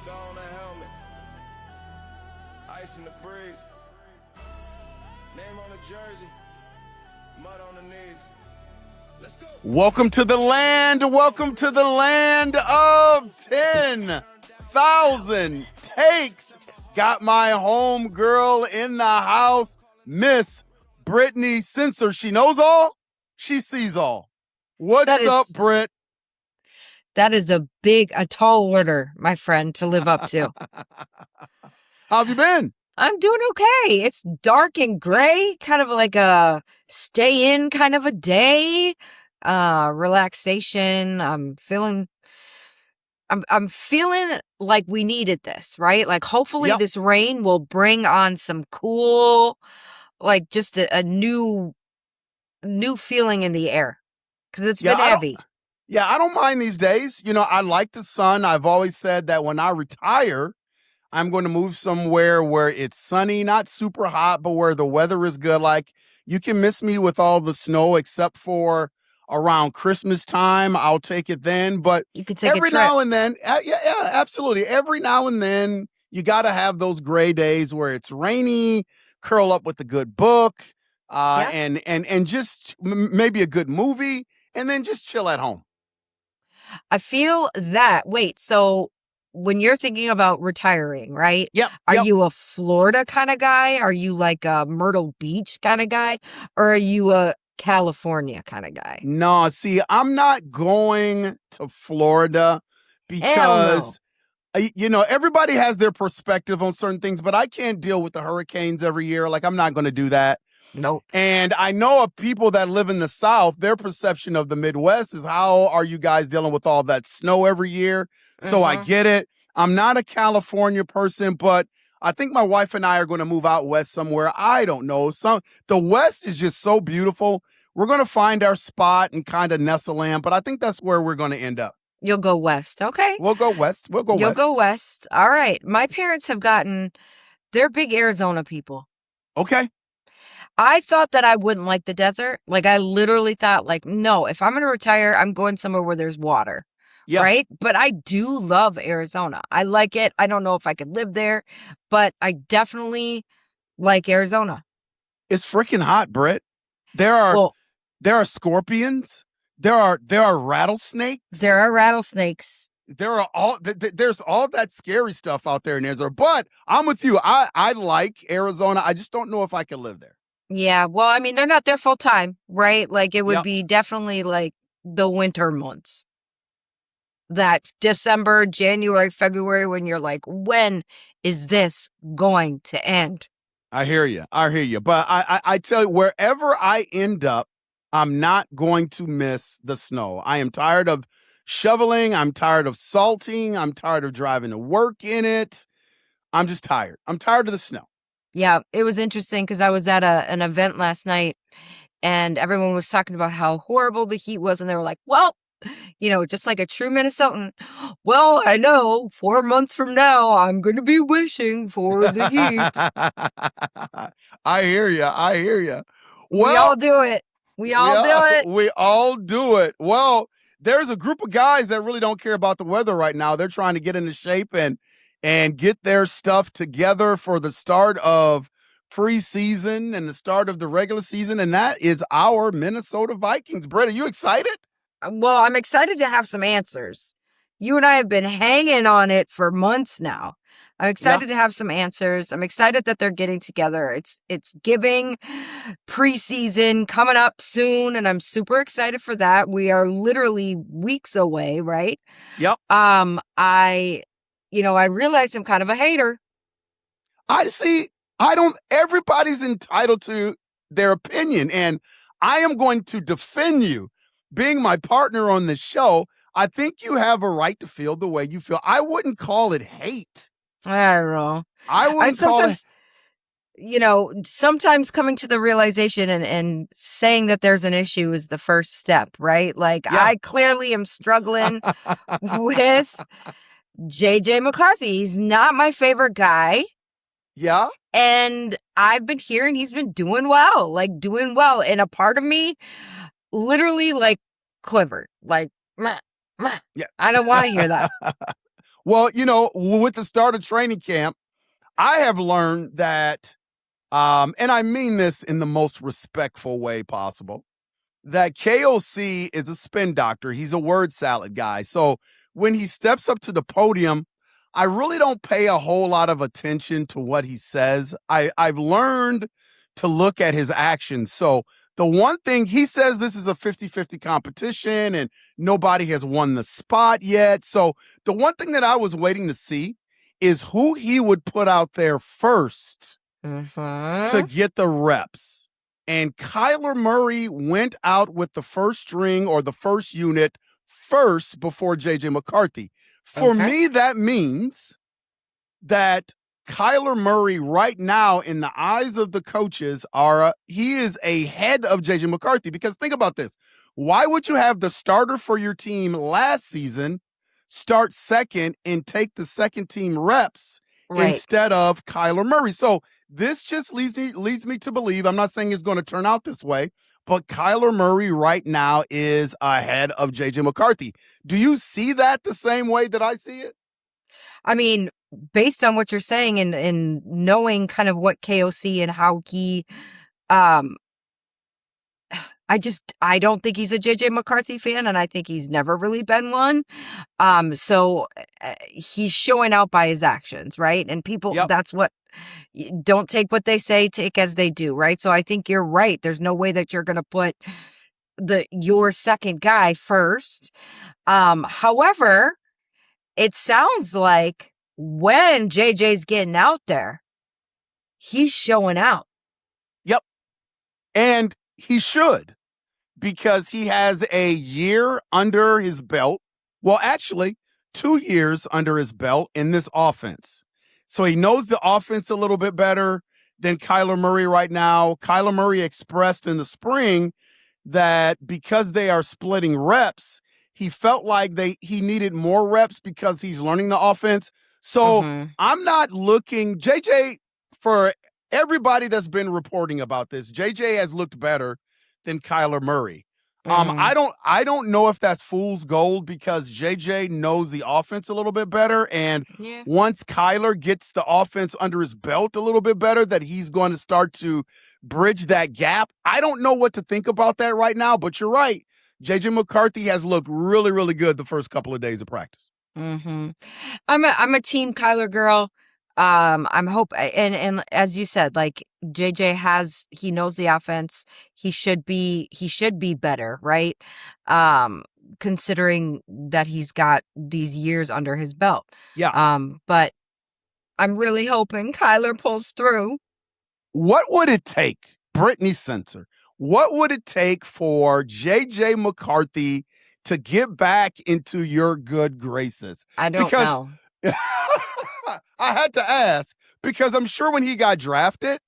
Skull on the helmet. Ice in the breeze. Name on the jersey. Mud on the knees. Let's go. Welcome to the land. Welcome to the land of 10,000 takes. Got my home girl in the house, Miss Brittany Censor. She knows all. She sees all. What's up, Britt? That is a tall order, my friend, to live up to. How have you been? I'm doing okay. It's dark and gray, kind of like a stay in kind of a day. Relaxation. I'm feeling like we needed this, right? Like hopefully this rain will bring on some cool, like just a new feeling in the air. Because it's been heavy. I don't mind these days. You know, I like the sun. I've always said that when I retire, I'm going to move somewhere where it's sunny, not super hot, but where the weather is good. Like, you can miss me with all the snow except for around Christmas time. I'll take it then. But you could take every a trip. now and then, absolutely. Every now and then, you got to have those gray days where it's rainy, curl up with a good book, and just maybe a good movie, and then just chill at home. I feel that. Wait, so when you're thinking about retiring, right? Yep. Are you a Florida kind of guy? Are you like a Myrtle Beach kind of guy? Or are you a California kind of guy? No, see, I'm not going to Florida because, you know, everybody has their perspective on certain things, but I can't deal with the hurricanes every year. Like, I'm not going to do that. Nope. And I know of people that live in the South, their perception of the Midwest is, how are you guys dealing with all that snow every year? So I get it. I'm not a California person, but I think my wife and I are going to move out west somewhere. I don't know. The West is just so beautiful. We're going to find our spot and kind of nestle in, but I think that's where we're going to end up. You'll go west. Okay. We'll go west. You'll go west. All right. My parents they're big Arizona people. Okay. I thought that I wouldn't like the desert. Like, I literally thought, like, no, if I'm going to retire, I'm going somewhere where there's water. Yeah. Right? But I do love Arizona. I like it. I don't know if I could live there, but I definitely like Arizona. It's freaking hot, Britt. There are scorpions. There are rattlesnakes. There are rattlesnakes. There's all that scary stuff out there in Arizona. But I'm with you. I like Arizona. I just don't know if I could live there. Yeah. Well, I mean, they're not there full time, right? Like, it would be definitely like the winter months. That December, January, February, when you're like, when is this going to end? I hear you. But I tell you, wherever I end up, I'm not going to miss the snow. I am tired of shoveling. I'm tired of salting. I'm tired of driving to work in it. I'm just tired. I'm tired of the snow. Yeah, it was interesting because I was at an event last night and everyone was talking about how horrible the heat was. And they were like, well, you know, just like a true Minnesotan. Well, I know 4 months from now, I'm going to be wishing for the heat. I hear you. Well, we all do it. We all do it. Well, there's a group of guys that really don't care about the weather right now. They're trying to get into shape and get their stuff together for the start of preseason and the start of the regular season. And that is our Minnesota Vikings. Britt, are you excited? Well, I'm excited to have some answers. You and I have been hanging on it for months now. I'm excited to have some answers. I'm excited that they're getting together. It's giving preseason coming up soon, and I'm super excited for that. We are literally weeks away, right? Yep. I realize I'm kind of a hater. Everybody's entitled to their opinion, and I am going to defend you. Being my partner on the show, I think you have a right to feel the way you feel. I wouldn't call it hate. I don't know. I wouldn't call it. You know, sometimes coming to the realization and saying that there's an issue is the first step, right? Like, I clearly am struggling with JJ McCarthy. He's not my favorite guy. Yeah. And I've been hearing he's been doing well. And a part of me literally, like, quivered. Like, meh. I don't want to hear that. Well, with the start of training camp, I have learned that, and I mean this in the most respectful way possible, that KOC is a spin doctor. He's a word salad guy. So when he steps up to the podium, I really don't pay a whole lot of attention to what he says. I've learned to look at his actions. So the one thing he says, this is a 50-50 competition and nobody has won the spot yet. So the one thing that I was waiting to see is who he would put out there first to get the reps. And Kyler Murray went out with the first string or the first unit first before JJ McCarthy. For me, that means that Kyler Murray right now, in the eyes of the coaches, he is ahead of JJ McCarthy. Because think about this. Why would you have the starter for your team last season start second and take the second team reps instead of Kyler Murray? So this just leads me to believe, I'm not saying it's going to turn out this way, but Kyler Murray right now is ahead of JJ McCarthy. Do you see that the same way that I see it? I mean, based on what you're saying and knowing kind of what KOC and how he, I don't think he's a JJ McCarthy fan, and I think he's never really been one. So he's showing out by his actions, right? And people, that's what, don't take what they say, take as they do, right? So I think you're right. There's no way that you're going to put your second guy first. However, it sounds like when JJ's getting out there, he's showing out. Yep. And he should, because he has a year under his belt. Well, actually, 2 years under his belt in this offense. So he knows the offense a little bit better than Kyler Murray right now. Kyler Murray expressed in the spring that because they are splitting reps, he felt like he needed more reps because he's learning the offense. So I'm not looking, JJ, for everybody that's been reporting about this, JJ has looked better than Kyler Murray. I don't know if that's fool's gold, because JJ knows the offense a little bit better. And once Kyler gets the offense under his belt a little bit better, that he's going to start to bridge that gap. I don't know what to think about that right now, but you're right. JJ McCarthy has looked really, really good the first couple of days of practice. I'm a team Kyler girl. I'm and as you said, like JJ he knows the offense. He should be better, right? Considering that he's got these years under his belt. Yeah. But I'm really hoping Kyler pulls through. What would it take, Brittany Center? What would it take for JJ McCarthy to get back into your good graces? I don't know. I had to ask, because I'm sure when he got drafted,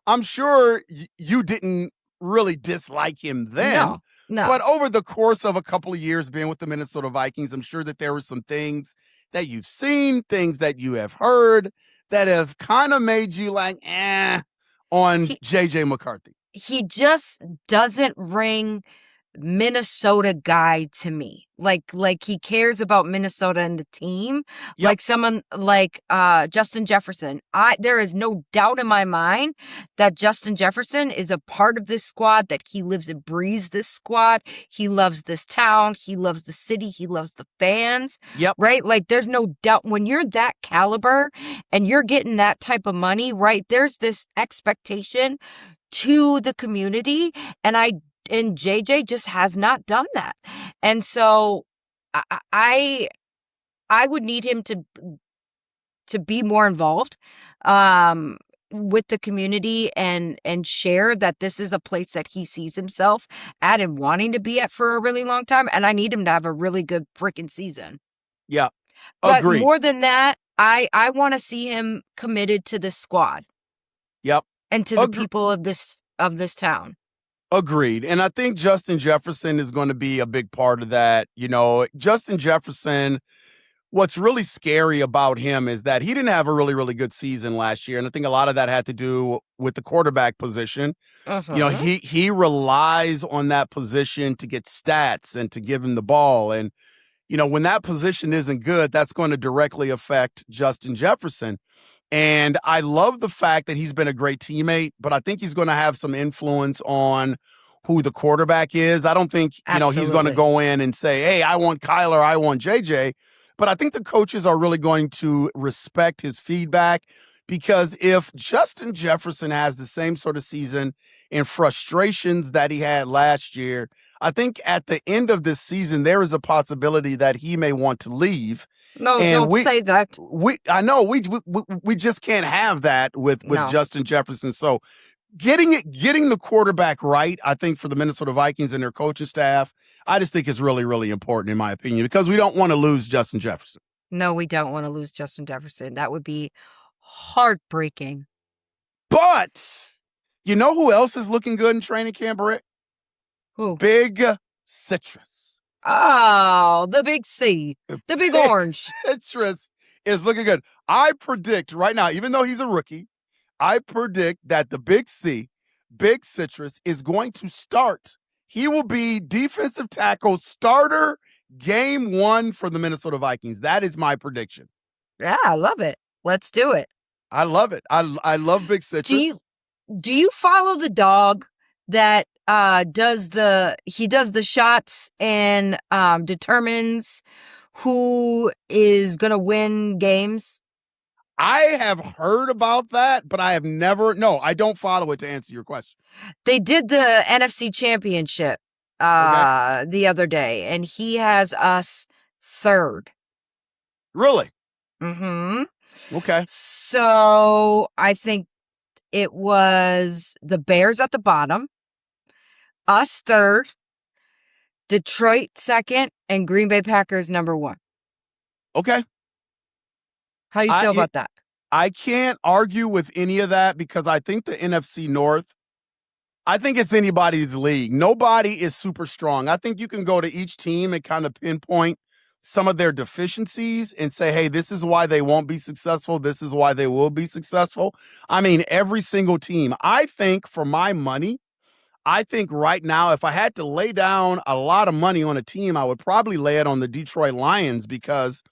I'm sure you didn't really dislike him then. No. But over the course of a couple of years being with the Minnesota Vikings, I'm sure that there were some things that you've seen, things that you have heard that have kind of made you like, on JJ McCarthy. He just doesn't ring Minnesota guy to me. Like he cares about Minnesota and the team. Yep. Like someone like Justin Jefferson. There is no doubt in my mind that Justin Jefferson is a part of this squad, that he lives and breathes this squad. He loves this town. He loves the city. He loves the fans. Yep. Right? Like there's no doubt when you're that caliber and you're getting that type of money, right? There's this expectation to the community, and JJ just has not done that. And so I would need him to be more involved with the community and share that this is a place that he sees himself at and wanting to be at for a really long time. And I need him to have a really good freaking season. Yeah. But more than that, I want to see him committed to this squad. Yep. And to the people of this town. Agreed. And I think Justin Jefferson is going to be a big part of that. Justin Jefferson, what's really scary about him is that he didn't have a really, really good season last year. And I think a lot of that had to do with the quarterback position. He relies on that position to get stats and to give him the ball. And, when that position isn't good, that's going to directly affect Justin Jefferson. And I love the fact that he's been a great teammate, but I think he's going to have some influence on who the quarterback is. I don't think, he's going to Absolutely. go in and say, hey, I want Kyler, I want JJ. But I think the coaches are really going to respect his feedback, because if Justin Jefferson has the same sort of season and frustrations that he had last year, I think at the end of this season, there is a possibility that he may want to leave. No, And don't say that. I know we just can't have that with No. Justin Jefferson. So getting the quarterback right, I think, for the Minnesota Vikings and their coaching staff, I just think is really, really important, in my opinion, because we don't want to lose Justin Jefferson. No, we don't want to lose Justin Jefferson. That would be heartbreaking. But you know who else is looking good in training camp, Britt? Who? Big Citrus. Oh, the big C, the big orange. Citrus is looking good. I predict right now, even though he's a rookie, I predict that the big C, Big Citrus, is going to start. He will be defensive tackle starter game 1 for the Minnesota Vikings. That is my prediction. Yeah, I love it. Let's do it. I love it. I love Big Citrus. Do you follow the dog that does the shots and determines who is gonna win games? I have heard about that, but I have never. No, I don't follow it, to answer your question. They did the NFC Championship the other day, and he has us 3rd. Really? Mm-hmm. Okay. So I think it was the Bears at the bottom, us 3rd, Detroit 2nd, and Green Bay Packers number 1. Okay. How do you feel about that? I can't argue with any of that, because I think the NFC North, I think it's anybody's league. Nobody is super strong. I think you can go to each team and kind of pinpoint some of their deficiencies and say, hey, this is why they won't be successful. This is why they will be successful. I mean, every single team. I think, for my money, I think right now, if I had to lay down a lot of money on a team, I would probably lay it on the Detroit Lions, because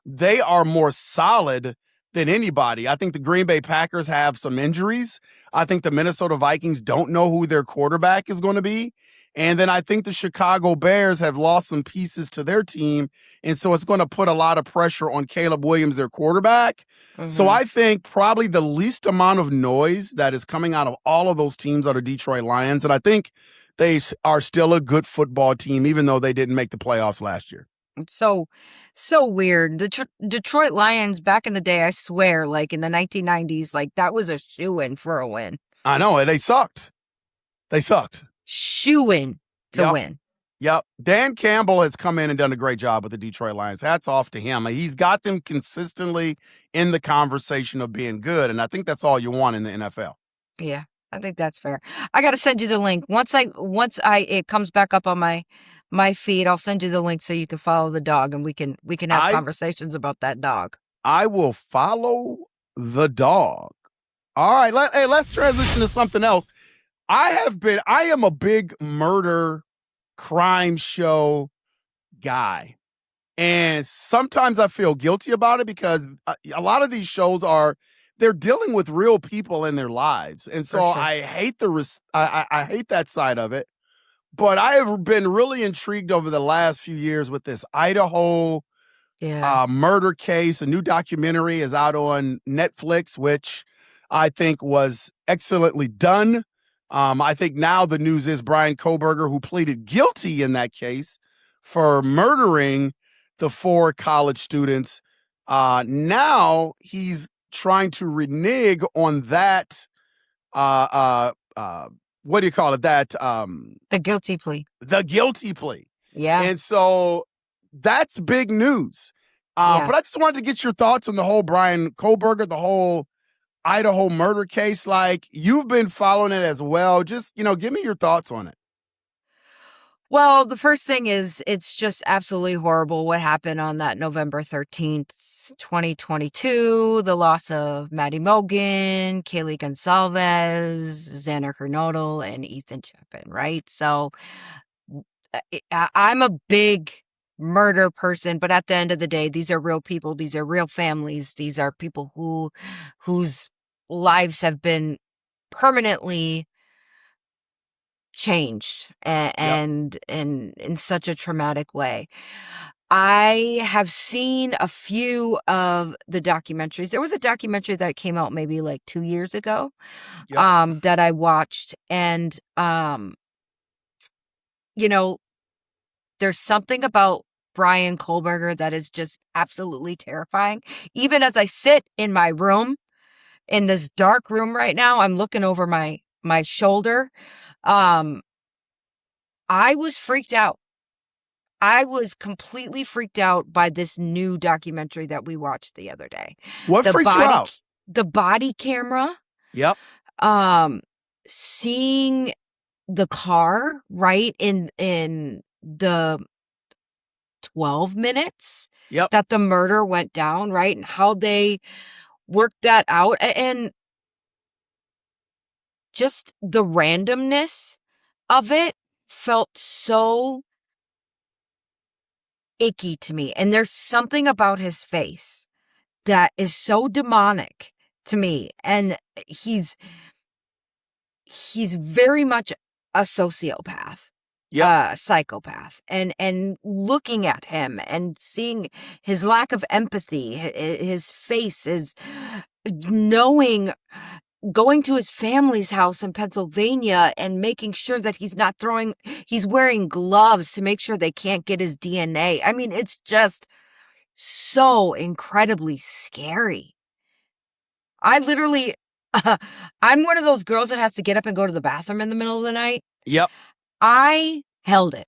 they are more solid than anybody. I think the Green Bay Packers have some injuries. I think the Minnesota Vikings don't know who their quarterback is going to be. And then I think the Chicago Bears have lost some pieces to their team. And so it's going to put a lot of pressure on Caleb Williams, their quarterback. Mm-hmm. So I think probably the least amount of noise that is coming out of all of those teams are the Detroit Lions. And I think they are still a good football team, even though they didn't make the playoffs last year. It's so weird. The Detroit Lions back in the day, I swear, like in the 1990s, like that was a shoo-in for a win. I know. They sucked. Shoo-in to win. Yep. Dan Campbell has come in and done a great job with the Detroit Lions. Hats off to him. He's got them consistently in the conversation of being good, and I think that's all you want in the NFL. Yeah, I think that's fair. I got to send you the link. Once it comes back up on my feed, I'll send you the link so you can follow the dog, and we can have conversations about that dog. I will follow the dog. All right, let's transition to something else. I am a big murder crime show guy, and sometimes I feel guilty about it, because a lot of these shows they're dealing with real people in their lives, and so sure. I hate I hate that side of it. But I have been really intrigued over the last few years with this Idaho murder case. A new documentary is out on Netflix, which I think was excellently done. I think now the news is Brian Kohberger, who pleaded guilty in that case for murdering the 4 college students, now he's trying to renege on that. What do you call it? That the guilty plea. The guilty plea. Yeah. And so that's big news. But I just wanted to get your thoughts on the whole Brian Kohberger, the whole Idaho murder case. Like, you've been following it as well. Just, give me your thoughts on it. Well, the first thing is, it's just absolutely horrible what happened on that November 13th, 2022. The loss of Maddie Mogan, Kaylee Gonzalez, Xander Hernodal, and Ethan Chapin, right? So I'm a big murder person, but at the end of the day, these are real people. These are real families. These are people whose lives have been permanently changed and in such a traumatic way. I have seen a few of the documentaries. There was a documentary that came out maybe like 2 years ago, Yep. that I watched, and you know, there's something about Brian Kohlberger that is just absolutely terrifying. Even as I sit in my room, in this dark room right now, I'm looking over my shoulder. I was freaked out. I was completely freaked out by this new documentary that we watched the other day. What The freaks you body out? the body camera, Yep. seeing the car, right, in the 12 minutes Yep. that the murder went down, right, and how they worked that out, and just the randomness of it felt so icky to me. And there's something about his face that is so demonic to me, and he's very much a sociopath, Yep. psychopath, and looking at him and seeing his lack of empathy, his face is knowing, going to his family's house in Pennsylvania and making sure that he's wearing gloves to make sure they can't get his DNA. I mean, it's just so incredibly scary. I literally, I'm one of those girls that has to get up and go to the bathroom in the middle of the night. Yep. I held it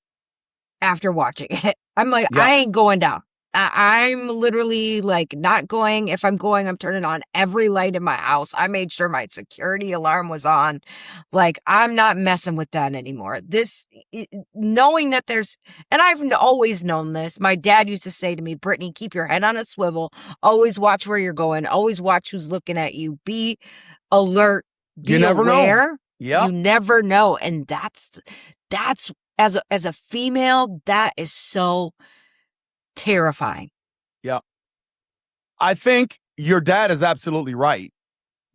after watching it. I'm like, Yep. I ain't going down. I'm literally like not going. If I'm going, I'm turning on every light in my house. I made sure my security alarm was on. Like, I'm not messing with that anymore. Knowing that and I've always known this. My dad used to say to me, Brittany, keep your head on a swivel. Always watch where you're going. Always watch who's looking at you. Be alert. Be You never know. aware. Yep. You never know. And that's as a female, that is so terrifying. Yep. I think your dad is absolutely right.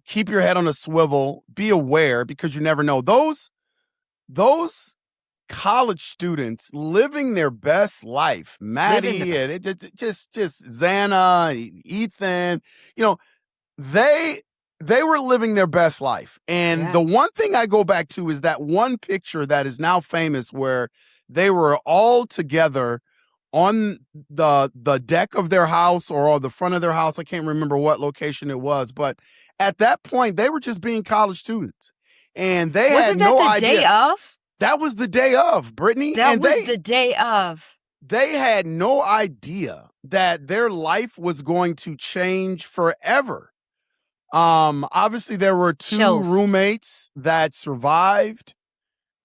Keep your head on a swivel. Be aware, because you never know. Those college students living their best life, Maddie and just Xana, Ethan, they were living their best life. And the one thing I go back to is that one picture that is now famous where they were all together on the deck of their house or the front of their house. I can't remember what location it was, but at that point they were just being college students, and they had no idea. Wasn't that the day of? That was the day of, Brittany. That was the day of. They had no idea that their life was going to change forever. Obviously there were two roommates that survived.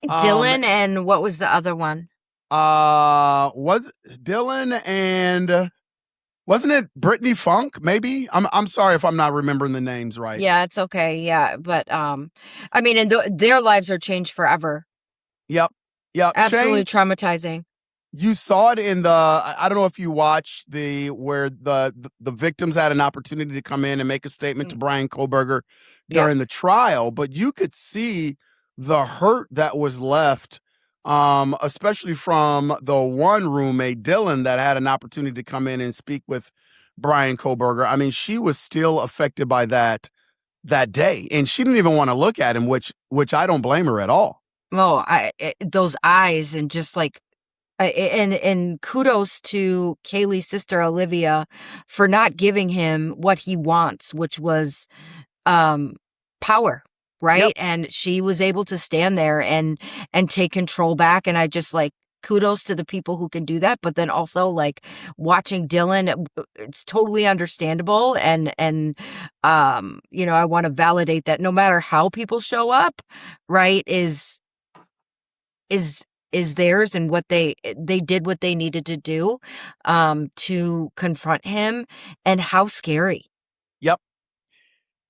Dylan and what was the other one? Was Dylan and wasn't it Brittany Funk? Maybe I'm sorry if I'm not remembering the names right. Yeah, it's okay. Yeah, but I mean, and their lives are changed forever. Yep. Absolutely Shane, traumatizing. You saw it in I don't know if you watched where the victims had an opportunity to come in and make a statement to Brian Kohlberger during the trial, but you could see the hurt that was left, especially from the one roommate, Dylan, that had an opportunity to come in and speak with Brian Kohlberger. I mean, she was still affected by that day, and she didn't even want to look at him, which I don't blame her at all. Well, those eyes, and just like, and kudos to Kaylee's sister Olivia for not giving him what he wants, which was power, right? Yep. And she was able to stand there and take control back. And I just like, kudos to the people who can do that. But then also, like, watching Dylan, it's totally understandable. And I want to validate that no matter how people show up, right, is theirs, and what they did what they needed to do to confront him, and how scary. Yep.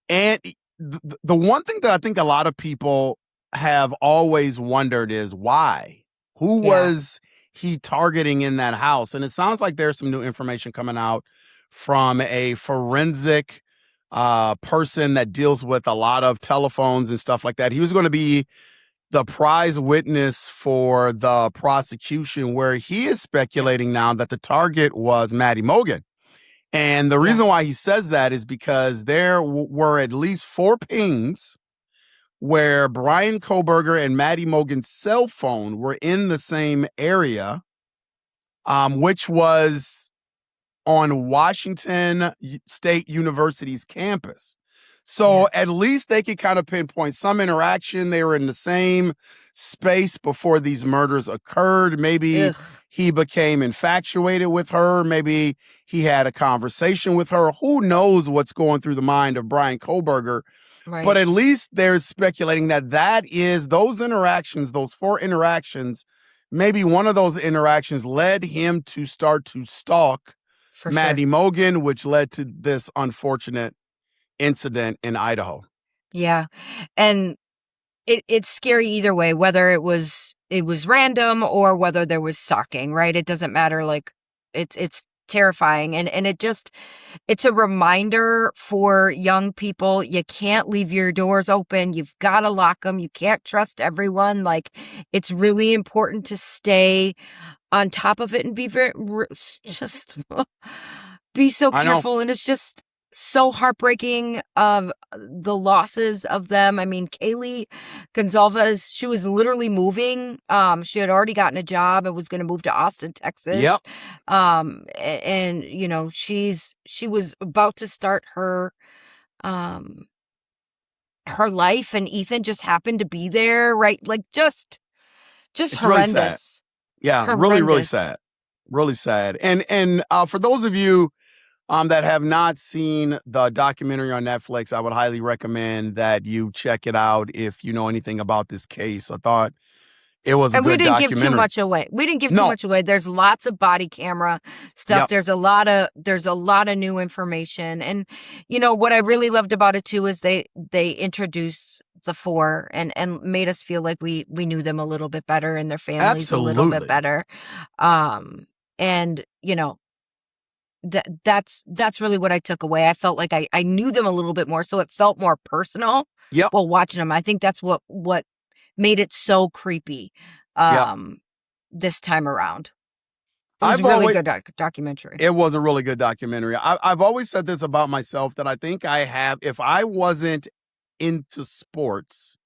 And the one thing that I think a lot of people have always wondered is why? Who was he targeting in that house? And it sounds like there's some new information coming out from a forensic person that deals with a lot of telephones and stuff like that. He was going to be the prize witness for the prosecution, where he is speculating now that the target was Maddie Mogen. And the reason why he says that is because there were at least 4 pings where Brian Koberger and Maddie Mogen's cell phone were in the same area, which was on Washington State University's campus. So at least they could kind of pinpoint some interaction. They were in the same space before these murders occurred. Maybe he became infatuated with her. Maybe he had a conversation with her. Who knows what's going through the mind of Brian Koberger? Right. But at least they're speculating that is those interactions, those 4 interactions, maybe one of those interactions led him to start to stalk Maddie Mogen, which led to this unfortunate incident in Idaho. Yeah. And it's scary either way, whether it was random or whether there was stalking, right? It doesn't matter. Like it's terrifying. And it's a reminder for young people. You can't leave your doors open. You've got to lock them. You can't trust everyone. Like, it's really important to stay on top of it and be just be so careful. And it's just so heartbreaking of the losses of them. I mean, Kaylee Gonzalez, she was literally moving. She had already gotten a job and was going to move to Austin, Texas. Yep. And you know, she was about to start her life, and Ethan just happened to be there, right? Like, just it's horrendous. Really sad. Yeah, horrendous. really sad. Really sad. And for those of you that have not seen the documentary on Netflix, I would highly recommend that you check it out if you know anything about this case. I thought it was a good documentary. We didn't give too much away. Too much away. There's lots of body camera stuff. Yep. There's a lot of new information. And you know what I really loved about it too is they introduced the 4 and made us feel like we knew them a little bit better and their families a little bit better. And you know, that's really what I took away. I felt like I knew them a little bit more, so it felt more personal. Yep. While watching them, I think that's what made it so creepy. This time around, it was a really good documentary. It was a really good documentary. I've always said this about myself, that I think if I wasn't into sports,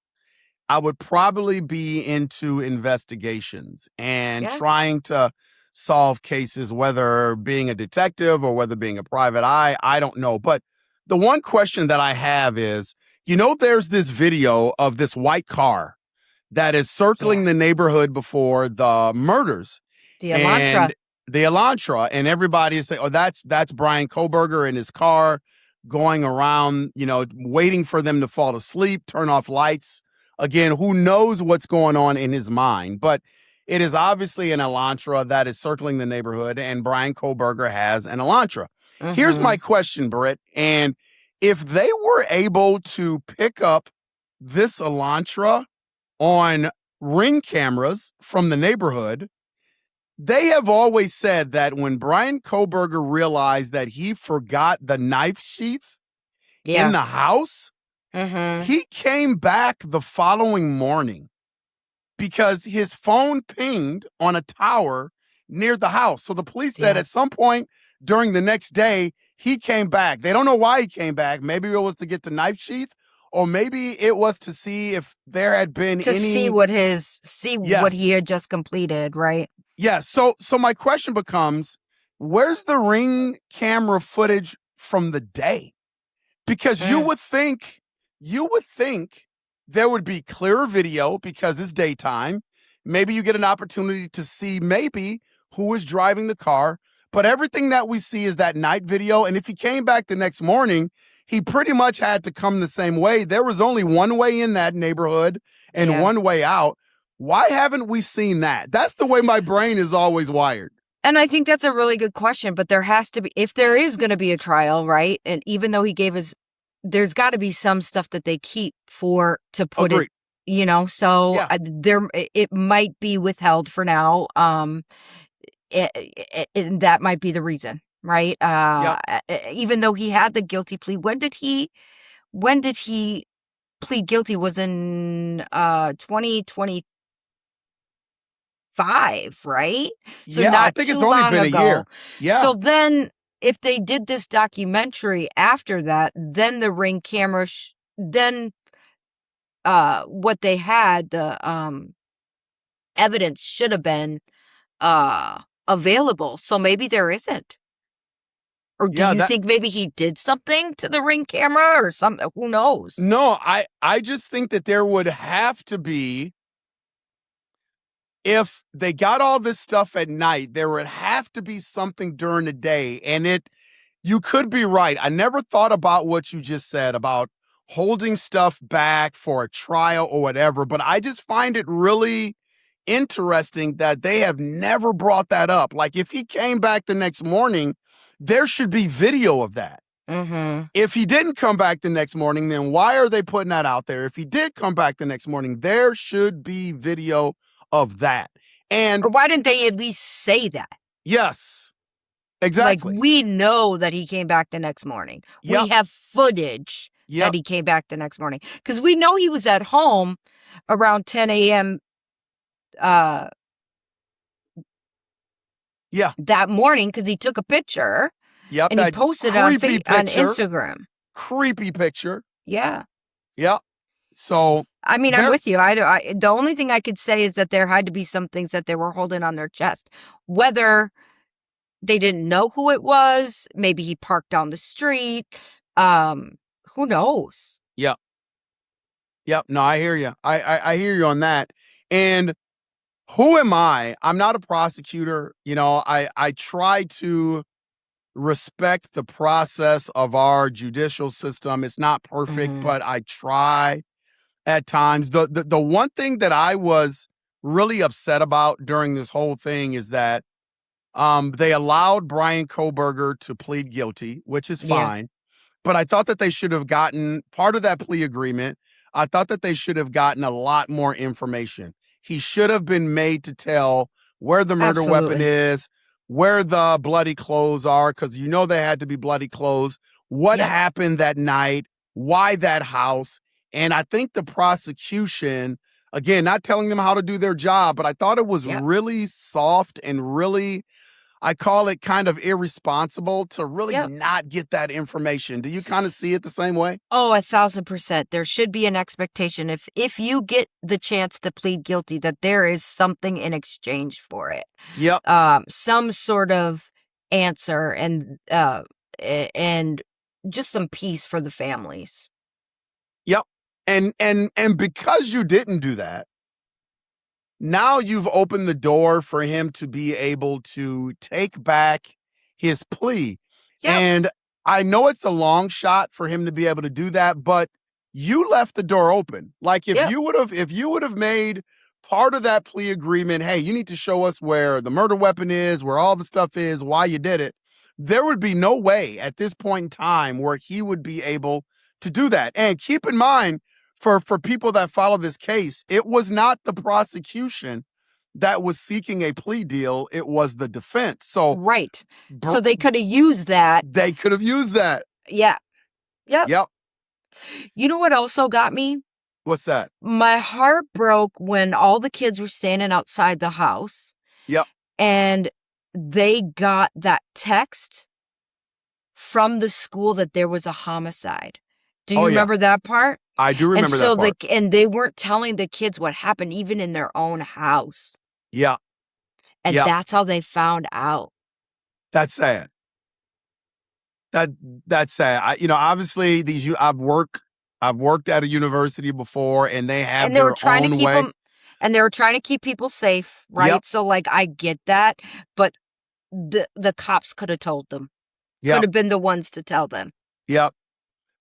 I would probably be into investigations and trying to solve cases, whether being a detective or whether being a private eye. I don't know. But the one question that I have is, you know, there's this video of this white car that is circling the neighborhood before the murders. The Elantra. And everybody is saying, oh, that's Brian Koberger in his car going around, you know, waiting for them to fall asleep, turn off lights. Again, who knows what's going on in his mind? But it is obviously an Elantra that is circling the neighborhood, and Brian Koberger has an Elantra. Mm-hmm. Here's my question, Britt. And if they were able to pick up this Elantra on Ring cameras from the neighborhood, they have always said that when Brian Koberger realized that he forgot the knife sheath in the house, he came back the following morning because his phone pinged on a tower near the house. So the police said at some point during the next day, he came back. They don't know why he came back. Maybe it was to get the knife sheath, or maybe it was to see if there had been see what he had just completed, right? Yes. So my question becomes, where's the Ring camera footage from the day? Because you would think there would be clearer video because it's daytime. Maybe you get an opportunity to see maybe who was driving the car. But everything that we see is that night video. And if he came back the next morning, he pretty much had to come the same way. There was only one way in that neighborhood and one way out. Why haven't we seen that? That's the way my brain is always wired. And I think that's a really good question. But there has to be, if there is going to be a trial, right? And even though he gave there's got to be some stuff that they keep to put So Yeah. it might be withheld for now. That might be the reason, right? Yep. Even though he had the guilty plea, when did he plead guilty? Was in 2025, right? So Yeah, I not think too it's only long been a ago. year. Yeah. So then if they did this documentary after that, then the Ring camera then what they had, the evidence should have been available. So maybe there isn't. Or do Yeah, you think maybe he did something to the Ring camera or something? Who knows? no, I just think that there would have to be, if they got all this stuff at night, there would have to be something during the day. And you could be right. I never thought about what you just said about holding stuff back for a trial or whatever, but I just find it really interesting that they have never brought that up. Like, if he came back the next morning, there should be video of that. Mm-hmm. If he didn't come back the next morning, then why are they putting that out there? If he did come back the next morning, there should be video of that. And Or why didn't they at least say that? yes, Like, exactly. we know that he came back the next morning. Yep. We have footage Yep. that he came back the next morning. Because we know he was at home around 10 a.m. Yeah. That morning because he took a picture Yep. and he That posted it on creepy on picture. Instagram. Creepy picture. Yeah. Yep. So I mean, I'm with you. The only thing I could say is that there had to be some things that they were holding on their chest. Whether they didn't know who it was, maybe he parked down the street. Who knows? Yep. Yep. No, I hear you. I hear you on that. And who am I? I'm not a prosecutor. I try to respect the process of our judicial system. It's not perfect, Mhm. but I try at times. The one thing that I was really upset about during this whole thing is that they allowed Brian Koberger to plead guilty, which is Yeah. fine. But I thought that they should have gotten part of that plea agreement. I thought that they should have gotten a lot more information. He should have been made to tell where the murder weapon Absolutely. is, where the bloody clothes are, because they had to be bloody clothes, what Yep. happened that night, why that house. And I think the prosecution, again, not telling them how to do their job, but I thought it was Yep. really soft and really, I call it kind of irresponsible to really Yep. not get that information. Do you kind of see it the same way? Oh, 1,000%. There should be an expectation if you get the chance to plead guilty that there is something in exchange for it. Yep. Some sort of answer and just some peace for the families. Yep. And because you didn't do that, now you've opened the door for him to be able to take back his plea. Yep. And I know it's a long shot for him to be able to do that, but you left the door open. Like, if Yep. you would have made part of that plea agreement, hey, you need to show us where the murder weapon is, where all the stuff is, why you did it, there would be no way at this point in time where he would be able to do that. And keep in mind, for people that follow this case, it was not the prosecution that was seeking a plea deal. It was the defense. So Right. So they could have used that. They could have used that. Yeah. Yep. Yep. You know what also got me? What's that? My heart broke when all the kids were standing outside the house. Yep. And they got that text from the school that there was a homicide. Do you remember that part? I do remember that part. And they weren't telling the kids what happened even in their own house. Yeah. And that's how they found out. That's sad. That's sad. Obviously I've worked at a university before, and they have And they were their trying to own keep way. them, and they were trying to keep people safe, right? Yep. So like I get that, but the cops could have told them. Yep. Could have been the ones to tell them. Yep.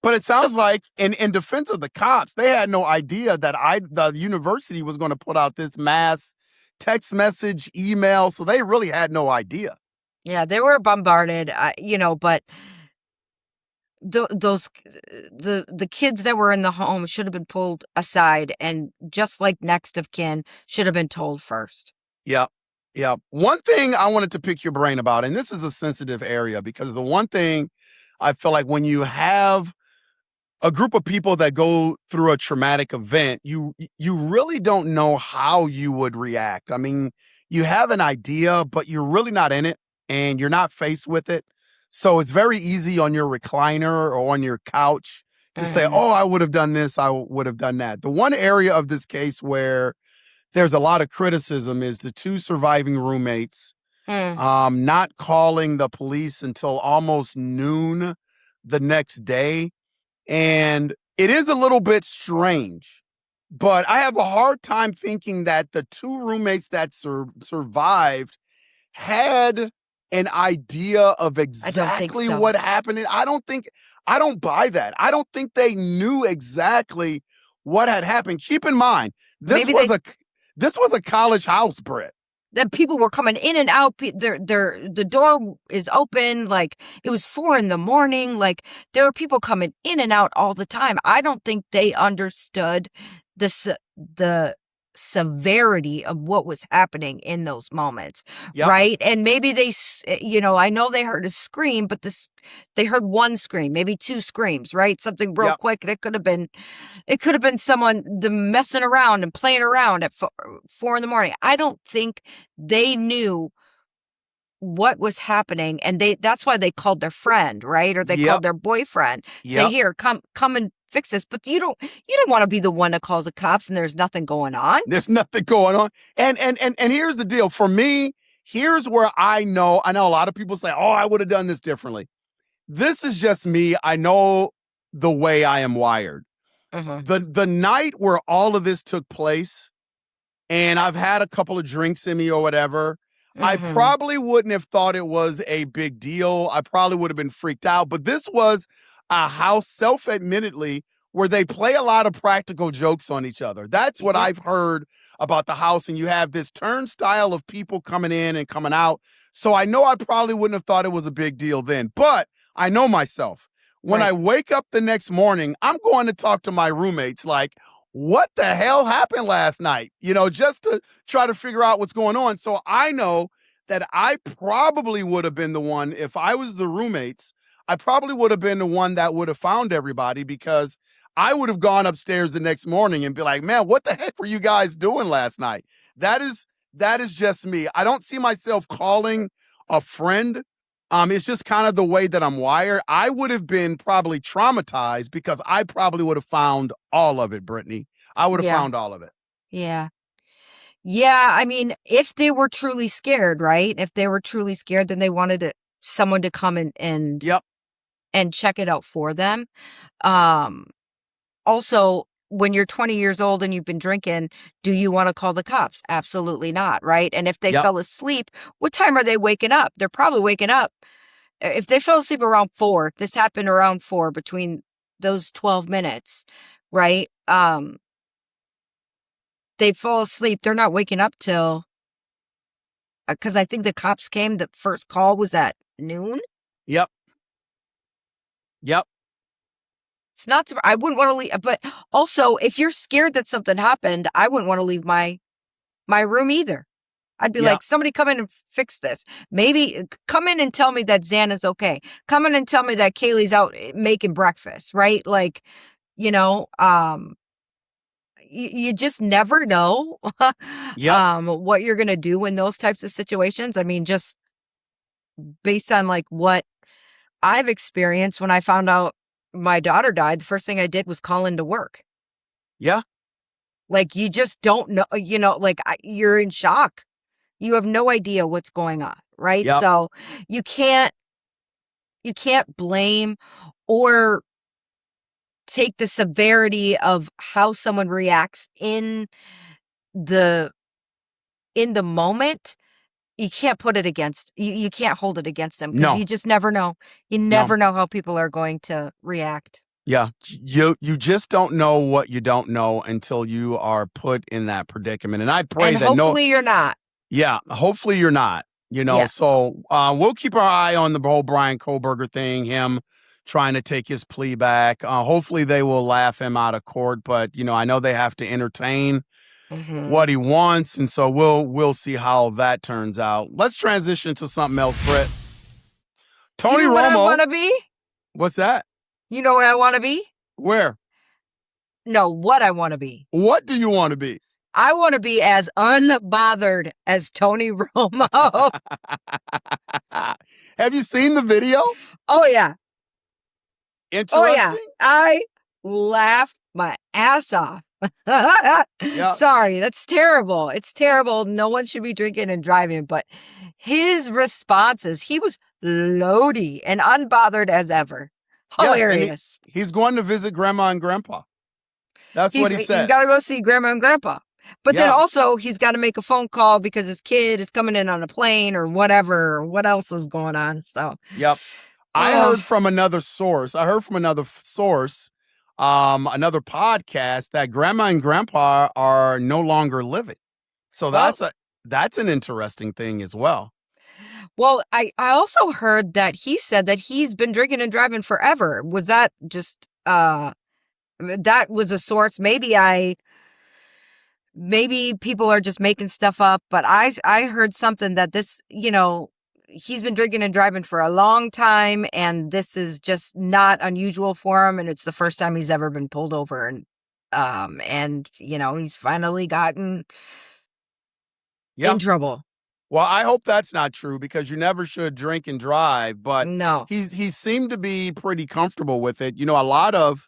But it sounds like in defense of the cops, they had no idea that the university was going to put out this mass text message, email. So they really had no idea. Yeah, they were bombarded, but the kids that were in the home should have been pulled aside, and just like next of kin should have been told first. Yeah. Yeah. One thing I wanted to pick your brain about, and this is a sensitive area, because the one thing I feel like when you have a group of people that go through a traumatic event, you really don't know how you would react. I mean, you have an idea, but you're really not in it and you're not faced with it. So it's very easy on your recliner or on your couch to say, Mhm. oh, I would have done this, I would have done that. The one area of this case where there's a lot of criticism is the two surviving roommates Mm. not calling the police until almost noon the next day. And it is a little bit strange, but I have a hard time thinking that the two roommates that survived had an idea of I don't think exactly so. what happened. I don't buy that. I don't think they knew exactly what had happened. Keep in mind, this Maybe was a college house, Britt. that people were coming in and out. The door is open. Like, it was 4 a.m. Like, there were people coming in and out all the time. I don't think they understood the severity of what was happening in those moments. Yep. Right. And maybe I know they heard a scream, but they heard one scream, maybe 2 screams, right? Something real Yep. quick. It could have been someone messing around and playing around at 4 a.m. I don't think they knew what was happening, and that's why they called their friend, right? Or they Yep. called their boyfriend. Say, Yep. here, come and fix this. But you don't want to be the one that calls the cops and there's nothing going on. There's nothing going on. And here's the deal. For me, here's where I know a lot of people say, oh, I would have done this differently. This is just me. I know the way I am wired. Mhm. The night where all of this took place, and I've had a couple of drinks in me or whatever, I Mhm. probably wouldn't have thought it was a big deal. I probably would have been freaked out. But this was a house, self-admittedly, where they play a lot of practical jokes on each other. That's what Yep. I've heard about the house. And you have this turnstile of people coming in and coming out. So I know I probably wouldn't have thought it was a big deal then. But I know myself. When Right. I wake up the next morning, I'm going to talk to my roommates like, what the hell happened last night? Just to try to figure out what's going on. So I know that I probably would have been the one, if I was the roommates, I probably would have been the one that would have found everybody, because I would have gone upstairs the next morning and be like, man, what the heck were you guys doing last night? That is just me. I don't see myself calling a friend. It's just kind of the way that I'm wired. I would have been probably traumatized, because I probably would have found all of it, Brittany. I would have Yeah. found all of it. Yeah. Yeah. I mean, if they were truly scared, right? If they were truly scared, then they wanted someone to come and Yep. check it out for them. Also, when you're 20 years old and you've been drinking, do you want to call the cops? Absolutely not, right? And if they Yep. fell asleep, what time are they waking up? They're probably waking up. If they fell asleep around 4, this happened around 4, between those 12 minutes, right? They fall asleep. They're not waking up till, because I think the cops came, the first call was at noon. Yep. Yep. It's not, I wouldn't want to leave, but also, if you're scared that something happened, I wouldn't want to leave my room either. I'd be Yeah. like, somebody come in and fix this. Maybe come in and tell me that Xana's okay. Come in and tell me that Kaylee's out making breakfast, right? Like, you just never know Yep. what you're going to do in those types of situations. I mean, just based on like what I've experienced, when I found out my daughter died, the first thing I did was call into work. Yeah. Like, you just don't know, like, you're in shock. You have no idea what's going on, right? Yep. So you can't blame or take the severity of how someone reacts in the moment. You can't put it against you can't hold it against them, because No. you just never know. You never know how people are going to react. Yeah. You just don't know what you don't know until you are put in that predicament. And I pray And that hopefully you're not. Yeah, hopefully you're not, Yeah. so we'll keep our eye on the whole Brian Koberger thing, him trying to take his plea back. Hopefully they will laugh him out of court, but I know they have to entertain what he wants, and so we'll see how that turns out. Let's transition to something else, Britt. Tony Romo. What I want to be? What's that? You know what I want to be? Where? No, what I want to be. What do you want to be? I want to be as unbothered as Tony Romo. Have you seen the video? Oh, yeah. Interesting. Oh, yeah. I laughed my ass off. Yeah. Sorry, that's terrible. It's terrible. No one should be drinking and driving, but his responses, he was loady and unbothered as ever. Hilarious. Yes, he's going to visit Grandma and Grandpa. That's what he said. He's got to go see Grandma and Grandpa. But then also he's got to make a phone call because his kid is coming in on a plane or whatever, or what else is going on. So, yep. I heard from another source, another podcast, that Grandma and Grandpa are no longer living. So that's an interesting thing as well. Well, I also heard that he said that he's been drinking and driving forever. Was that just that was a source? Maybe people are just making stuff up, but I heard something that this, he's been drinking and driving for a long time, and this is just not unusual for him, and it's the first time he's ever been pulled over, and he's finally gotten in trouble. Well, I hope that's not true, because you never should drink and drive, but no, he seemed to be pretty comfortable with it. A lot of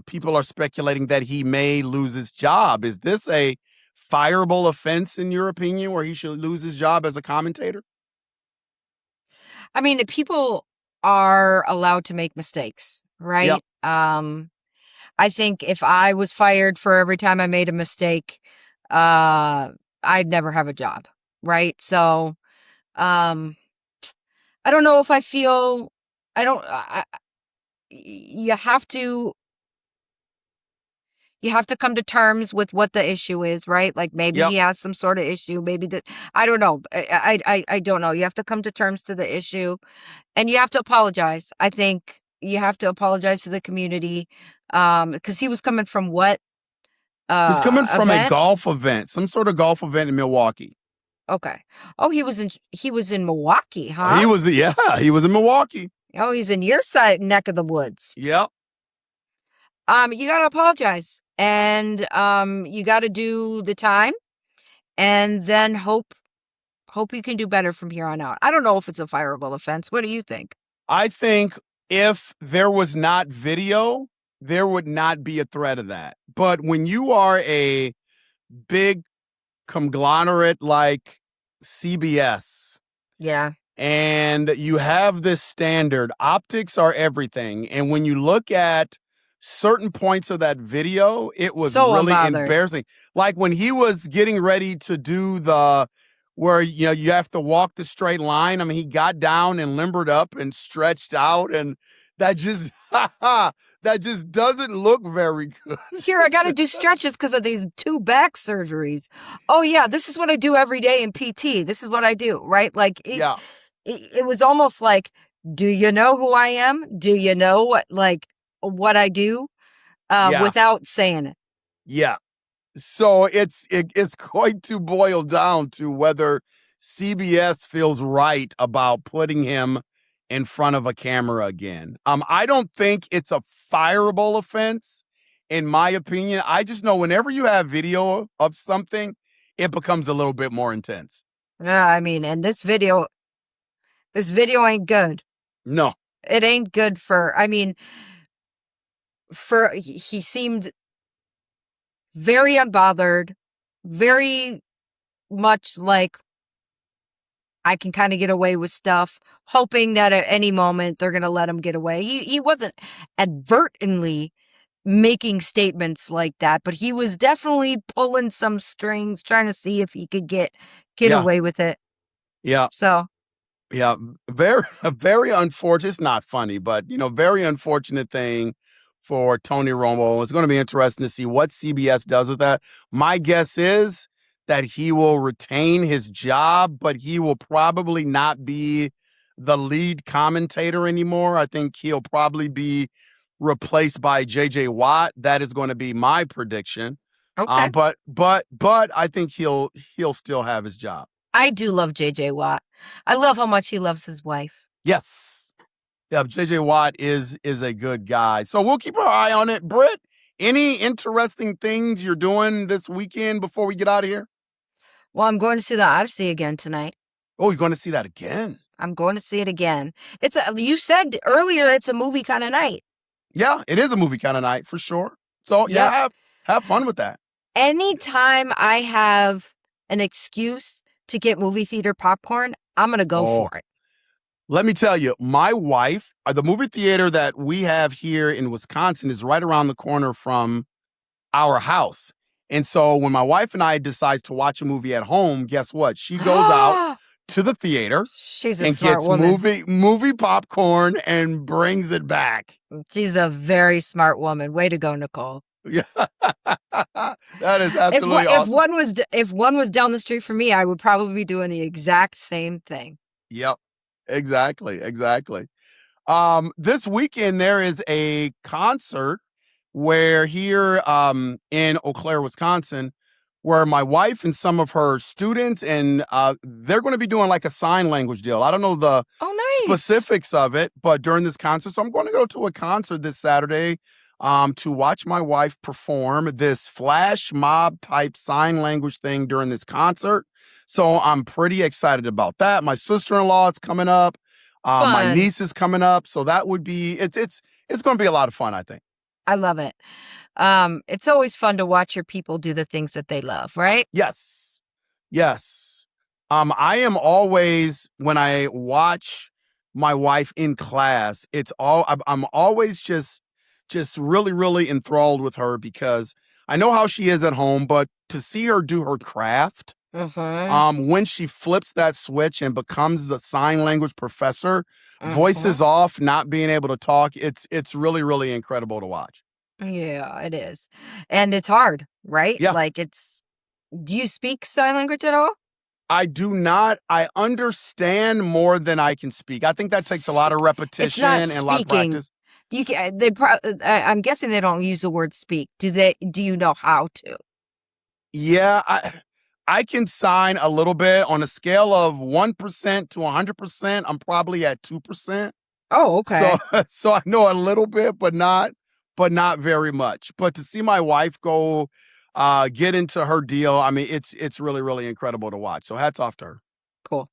people are speculating that he may lose his job. Is this a fireable offense, in your opinion, where he should lose his job as a commentator? I mean, people are allowed to make mistakes, right? Yep. I think if I was fired for every time I made a mistake, I'd never have a job, right? So, I don't know if I feel, you have to come to terms with what the issue is, right? Like maybe he has some sort of issue, maybe that, I don't know. I don't know. You have to come to terms to the issue, and you have to apologize. I think you have to apologize to the community, because he was coming from what? He's coming from a golf event, some sort of golf event in Milwaukee. Okay. Oh, he was in Milwaukee, huh? He was in Milwaukee. Oh, he's in your neck of the woods. Yep. You got to apologize, and you got to do the time, and then hope you can do better from here on out. I don't know if it's a fireable offense. What do you think? I think if there was not video, there would not be a threat of that. But when you are a big conglomerate like CBS, and you have this standard, optics are everything. And when you look at certain points of that video, it was so really embarrassing. Like when he was getting ready to do where you have to walk the straight line. I mean, he got down and limbered up and stretched out, and that just doesn't look very good. Here, I got to do stretches because of these 2 back surgeries. Oh yeah, this is what I do every day in PT. This is what I do, right? Like it was almost like, do you know who I am? Do you know what I do? Without saying it. Yeah. So it's going to boil down to whether CBS feels right about putting him in front of a camera again. I don't think it's a fireable offense, in my opinion. I just know whenever you have video of something, it becomes a little bit more intense. I mean, and this video ain't good. No. It ain't good he seemed very unbothered, very much like I can kind of get away with stuff, hoping that at any moment they're going to let him get away. He wasn't advertently making statements like that, but he was definitely pulling some strings, trying to see if he could get away with it. Yeah. So. Yeah, very unfortunate. It's not funny, but very unfortunate thing for Tony Romo. It's going to be interesting to see what CBS does with that. My guess is that he will retain his job, but he will probably not be the lead commentator anymore. I think he'll probably be replaced by JJ Watt. That is going to be my prediction. Okay. But I think he'll still have his job. I do love JJ Watt. I love how much he loves his wife. Yes. Yeah, JJ Watt is a good guy. So we'll keep our eye on it. Britt, any interesting things you're doing this weekend before we get out of here? Well, I'm going to see the Odyssey again tonight. Oh, you're going to see that again? I'm going to see it again. You said earlier it's a movie kind of night. Yeah, it is a movie kind of night for sure. So yeah, have fun with that. Anytime I have an excuse to get movie theater popcorn, I'm going to go for it. Let me tell you, my wife, the movie theater that we have here in Wisconsin is right around the corner from our house. And so when my wife and I decide to watch a movie at home, guess what? She goes out to the theater and gets movie popcorn and brings it back. She's a very smart woman. Way to go, Nicole. Yeah, that is absolutely awesome. If one was down the street from me, I would probably be doing the exact same thing. Yep, exactly. This weekend there is a concert where here in Eau Claire, Wisconsin, where my wife and some of her students and they're going to be doing like a sign language deal. I don't know the specifics of it, but during this concert, so I'm going to go to a concert this Saturday to watch my wife perform this flash mob type sign language thing during this concert. So I'm pretty excited about that. My sister-in-law is coming up. My niece is coming up. So that would be, it's going to be a lot of fun, I think. I love it. It's always fun to watch your people do the things that they love, right? Yes. I am always, when I watch my wife in class, I'm always just really, really enthralled with her because I know how she is at home, but to see her do her craft, when she flips that switch and becomes the sign language professor, voices off, not being able to talk, it's really, really incredible to watch. Yeah, it is. And it's hard, right? Yeah. Do you speak sign language at all? I do not. I understand more than I can speak. I think that takes a lot of repetition and a lot of practice. I'm guessing they don't use the word speak. Do you know how to? Yeah, I can sign a little bit. On a scale of 1% to 100%, I'm probably at 2%. Oh, okay. So I know a little bit, but not very much. But to see my wife go get into her deal, I mean, it's really, really incredible to watch. So hats off to her. Cool.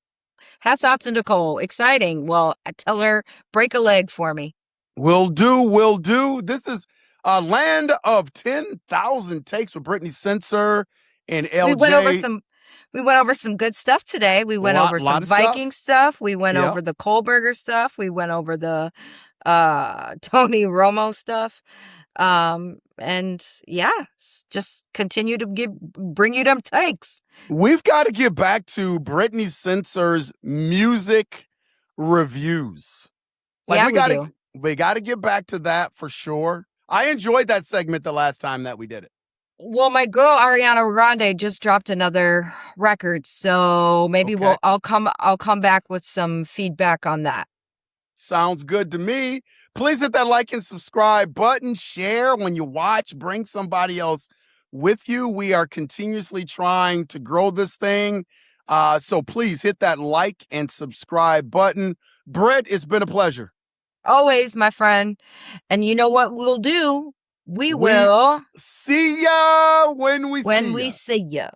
Hats off to Nicole. Exciting. Well, tell her, break a leg for me. Will do. This is a land of 10,000 takes with Brittany Sensor and LJ. We went over some good stuff today. We went over some Viking stuff. We went over the Kohlberger stuff. We went over the Tony Romo stuff. And yeah, just continue to bring you them takes. We've got to get back to Brittany Sensor's music reviews. We got to get back to that for sure. I enjoyed that segment the last time that we did it. Well, my girl Ariana Grande just dropped another record, so maybe I'll come back with some feedback on that. Sounds good to me. Please hit that like and subscribe button. Share when you watch. Bring somebody else with you. We are continuously trying to grow this thing. So please hit that like and subscribe button. Britt, it's been a pleasure. Always, my friend. And you know what we'll do? We will see ya when we see ya.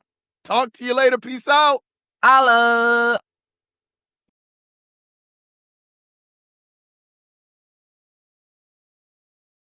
Talk to you later. Peace out. Holla.